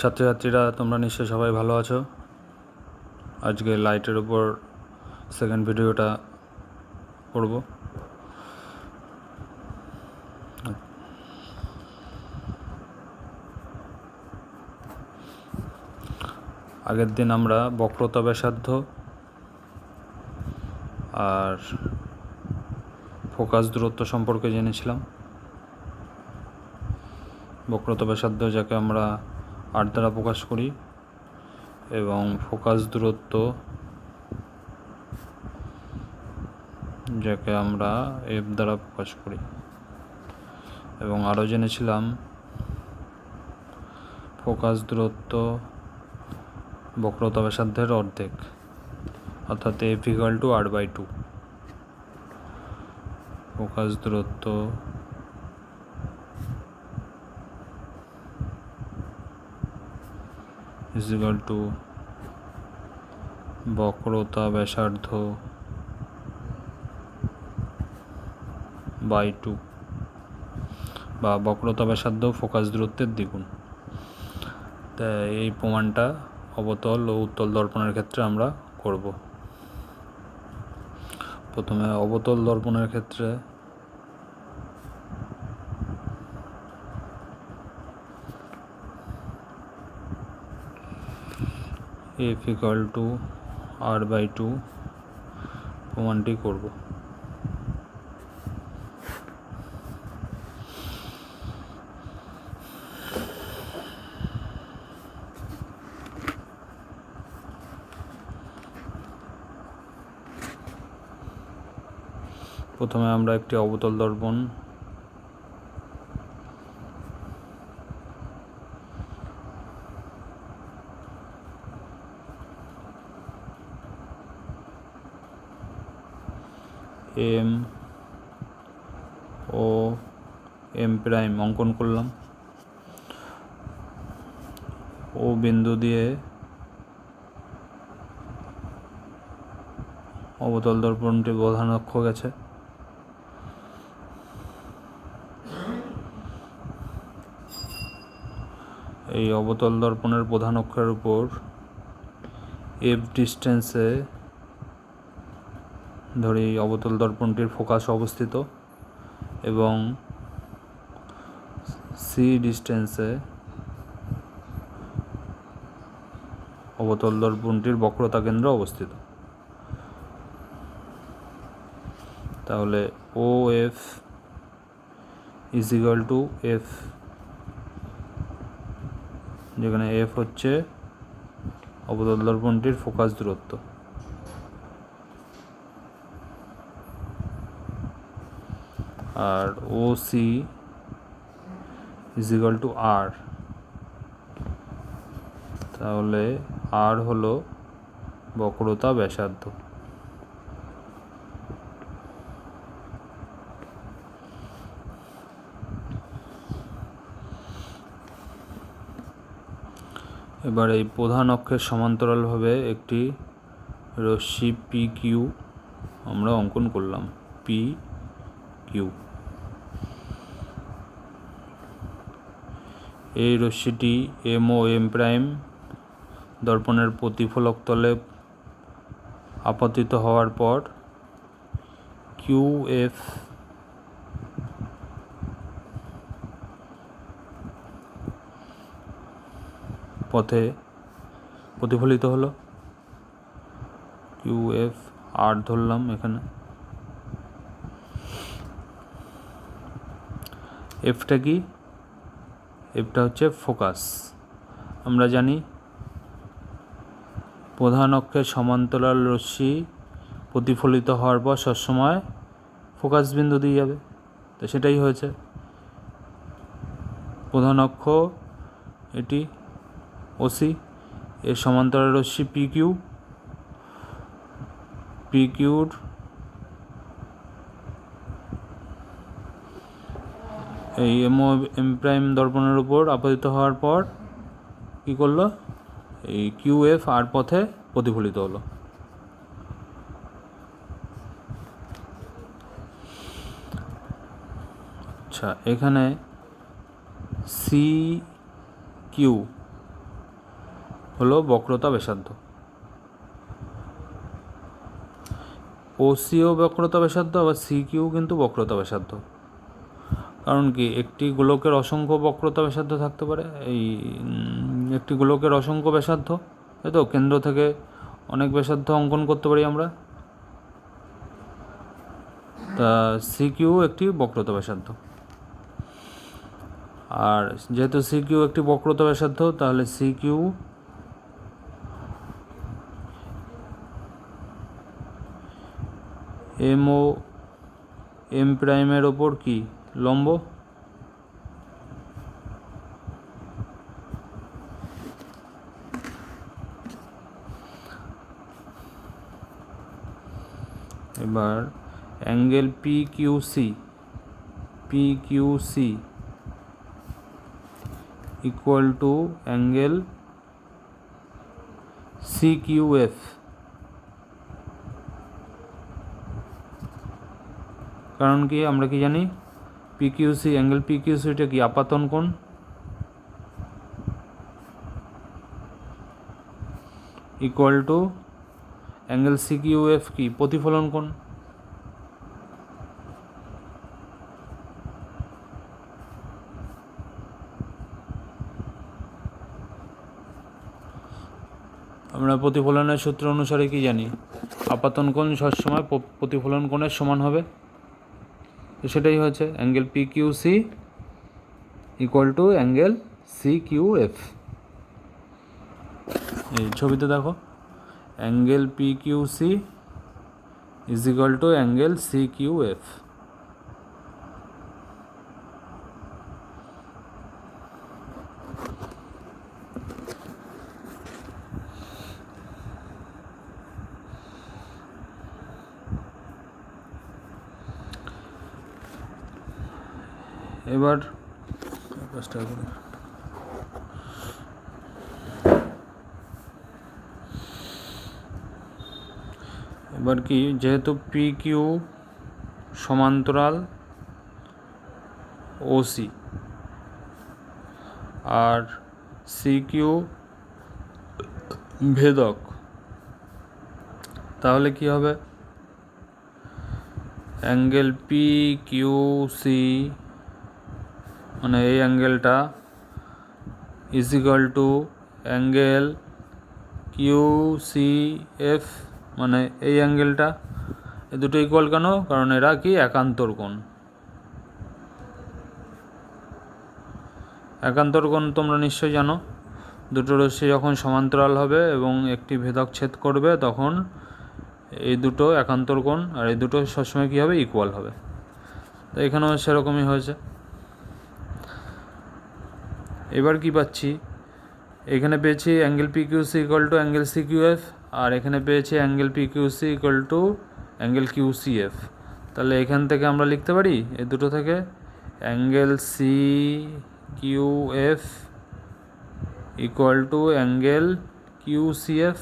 ছাত্রছাত্রীরা তোমরা নিশ্চয়ই সবাই ভালো আছো। আজকে লাইটের উপর সেকেন্ড ভিডিওটা করব। আগের দিন আমরা বক্রতা ব্যাসার্ধ আর ফোকাস দূরত্ব সম্পর্কে জেনেছিলাম। বক্রতা ব্যাসার্ধ যাকে আমরা আর দ্বারা প্রকাশ করি এবং ফোকাস দূরত্ব যাকে আমরা এফ দ্বারা প্রকাশ করি, এবং আরও জেনেছিলাম ফোকাস দূরত্ব বক্রতা ব্যাসার্ধের অর্ধেক, অর্থাৎ F equal to r/2। Focus দূরত্ব ইজ ইকুয়াল টু বক্রতা ব্যাসার্ধ বাই 2, বা বক্রতা ব্যাসার্ধ ফোকাস দূরত্বের দ্বিগুণ। তাই এই প্রমাণটা অবতল ও উত্তল দর্পণের ক্ষেত্রে আমরা করব। প্রথমে অবতল দর্পণের ক্ষেত্রে এফ ইকুয়াল টু r/2 প্রমাণটি করব। প্রথমে আমরা একটি অবতল দর্পণ এম ও এম প্রাইম অঙ্কন করলাম। ও বিন্দু দিয়ে অবতল দর্পণটি প্রধান অক্ষ গেছে। এই অবতল দর্পণের প্রধান অক্ষের উপর এফ ডিস্টেন্সে ধরি অবতল দর্পণটির ফোকাস অবস্থিত, এবং সি ডিস্টেন্সে অবতল দর্পণটির বক্রতা কেন্দ্র অবস্থিত। তাহলে O F is equal to f, যেখানে এফ হচ্ছে অবতল দর্পণটির ফোকাস দূরত্ব, আর O C is equal to R. তাহলে আর হলো বক্রতা ব্যাসার্ধ। এবার এই প্রধান অক্ষের সমান্তরালভাবে একটি রশ্মি পি কিউ আমরা অঙ্কন করলাম। পি কিউ, এই রশ্মিটি এম ও এম প্রাইম দর্পণের প্রতিফলক তলে আপতিত হওয়ার পর কিউ এফ পথে প্রতিফলিত হলো। কিউ এফ আর ধরলাম এখানে। এফটা কি? এফটা হচ্ছে ফোকাস। আমরা জানি প্রধান অক্ষের সমান্তরাল রশ্মি প্রতিফলিত হওয়ার পর সবসময় ফোকাস বিন্দু দিয়ে যাবে, তো সেটাই হয়েছে। প্রধান অক্ষ এটি ওসি, এর সমান্তরাল রশ্মি পি কিউ। পি কিউর এই এম ও এম প্রাইম দর্পণের উপর আপতিত হওয়ার পর কী করলো? এই কিউ এফ আর পথে প্রতিফলিত হলো। আচ্ছা, এখানে সি কিউ হলো বক্রতা ব্যাসার্ধ। ওসিও বক্রতা ব্যাসার্ধ, আবার সিকিউ কিন্তু বক্রতা ব্যাসার্ধ। কারণ কি, একটি গোলকের অসংখ্য বক্রতা ব্যাসার্ধ থাকতে পারে। একটি গোলকের অসংখ্য ব্যাসার্ধ, তাই তো, কেন্দ্র থেকে অনেক ব্যাসার্ধ অঙ্কন করতে পারি আমরা। তা সিকিউ একটি বক্রতা ব্যাসার্ধ। আর যেহেতু সিকিউ একটি বক্রতা ব্যাসার্ধ, তাহলে সিকিউ এম প্রাইমের ওপর কি লম্ব। এবার angle P Q C equal to angle সিকিউএফ। কারণ কি, আমরা কি জানি, পিকিউসি, অ্যাঙ্গেল পিকিউসিটা কি আপাতন কোণ, ইকুয়াল টু অ্যাঙ্গেল সিকিউএফ কি প্রতিফলন কোণ। আমরা প্রতিফলনের সূত্র অনুসারে কি জানি, আপাতন কোণ সবসময় প্রতিফলন কোণের সমান হবে। তো সেটাই হচ্ছে angle P Q C equal to angle C Q F. এই ছবিতে দেখো, angle P Q C is equal to angle C Q F. এবার কি, যেহেতু পি কিউ সমান্তরাল ওসি আর সি কিউ ভেদক, তাহলে কি হবে, অ্যাঙ্গেল পি কিউ সি মানে এই অ্যাঙ্গেলটা is equal to angle Q C F, মানে এই অ্যাঙ্গেলটা। এই দুটো ইকুয়াল কেন? কারণ এরা কি একান্তর কোণ। একান্তর কোণ তোমরা নিশ্চয়ই জানো, দুটো রশ্মি যখন সমান্তরাল হবে এবং একটি ভেদক ছেদ করবে, তখন এই দুটো একান্তর কোণ, আর এই দুটো সবসময় কী হবে, ইকুয়াল হবে। তো এখানেও সেরকমই হয়েছে। এবার কি পাচ্ছি, এখানে পেয়েছি angle P Q C equal to angle C Q F, আর এখানে পেয়েছি angle P Q C equal to angle Q C F. তাহলে এখান থেকে আমরা লিখতে পারি, এই দুটো থেকে, angle C Q F equal to angle Q C F.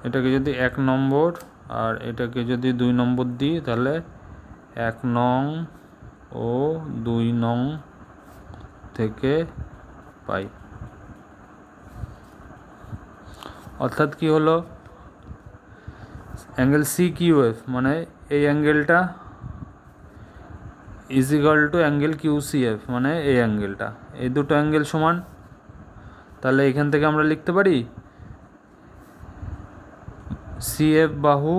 এটাকে যদি 1 নম্বর আর এটাকে যদি 2 নম্বর দিই, তাহলে 1 নং ও 2 নং থেকে পাই। অর্থাৎ কি হলো, অ্যাঙ্গেল সি কিউএফ মানে এই অ্যাঙ্গেলটা ইজ ইকুয়াল টু অ্যাঙ্গেল কিউসিএফ মানে এই অ্যাঙ্গেলটা, এই দুটো অ্যাঙ্গেল সমান। তাহলে এখান থেকে আমরা লিখতে পারি সিএফ বাহু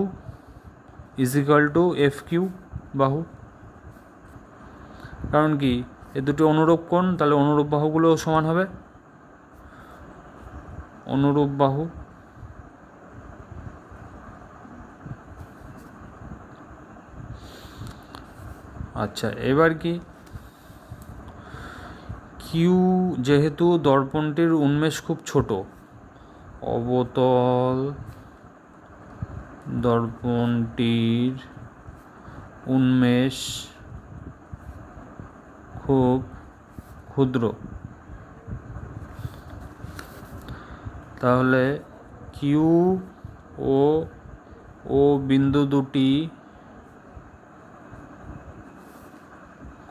is equal to F Q বাহু। কারণ কি, এই দুটো অনুরূপ কোণ, তাহলে অনুরূপ বাহুগুলোও সমান হবে। অনুরূপ বাহু আচ্ছা, এবার কি, কিউ যেহেতু দর্পণটির উন্মেষ খুব ছোট, অবতল দর্পণটির উন্মেষ খুব ক্ষুদ্র, তাহলে কিউ ও বিন্দু দুটি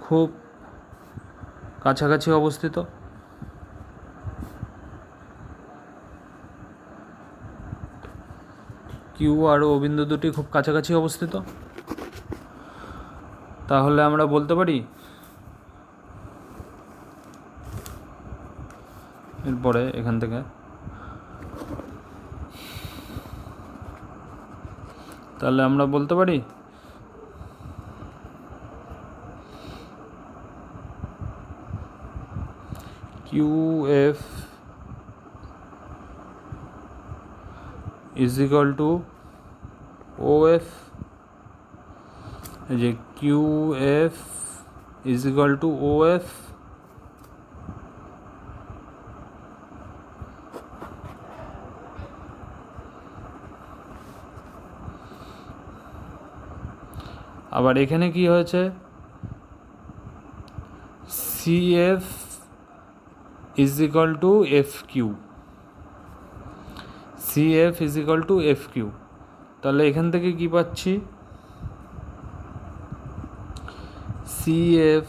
খুব কাছাকাছি অবস্থিত। কিউ আর ও বিন্দু দুটি খুব কাছাকাছি অবস্থিত। তাহলে আমরা বলতে পারি এরপরে এখান থেকে তাহলে আমরা বলতে পারি QF is equal to OF, যে QF is equal to OF আবার এখানে কি হয়েছে, CF is equal to FQ, CF is equal to FQ। তাহলে এখান থেকে কি পাচ্ছি, CF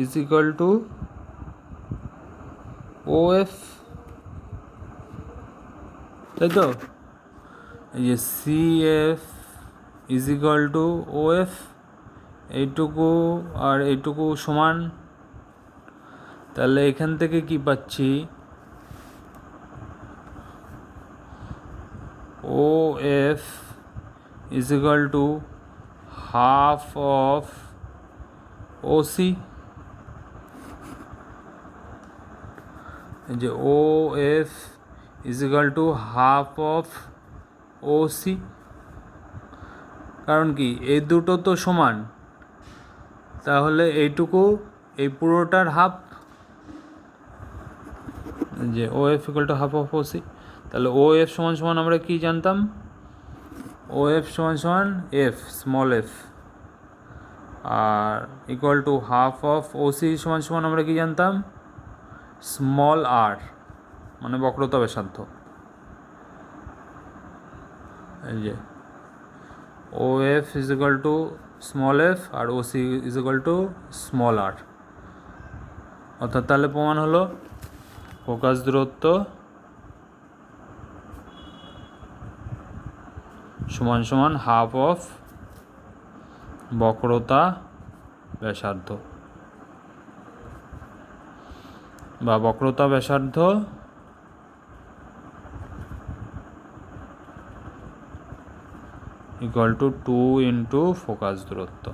is equal to OF, তাই তো? এই যে CF is equal to OF, এইটুকু আর এইটুকু সমান। তাহলে এখান থেকে কি পাচ্ছি, OF is equal to half of OC, যে OF is equal to half of OC। কারণ কি এই দুটো তো সমান, তাহলে এইটুকু এই পুরোটার হাফ, যে OF equal to half of OC। তাহলে OF সমান সমান আমরা কি জানতাম, OF সমান সমান F স্মল f, আর equal to half of OC সমান সমান আমরা কি জানতাম, স্মল r, মানে বক্রতা ব্যাসার্ধ। এই যে OF is equal to small f আর OC is equal to small r। অর্থাৎ তাহলে প্রমাণ হলো ফোকাস দূরত্ব সমান সমান হাফ অফ বক্রতা ব্যাসার্ধ, বা বক্রতা ব্যাসার্ধ ইকুয়াল টু 2 ইন্টু ফোকাস দূরত্ব,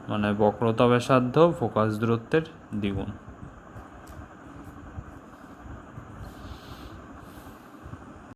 মানে বক্রতা ব্যাসার্ধ ফোকাস দূরত্বের দ্বিগুণ।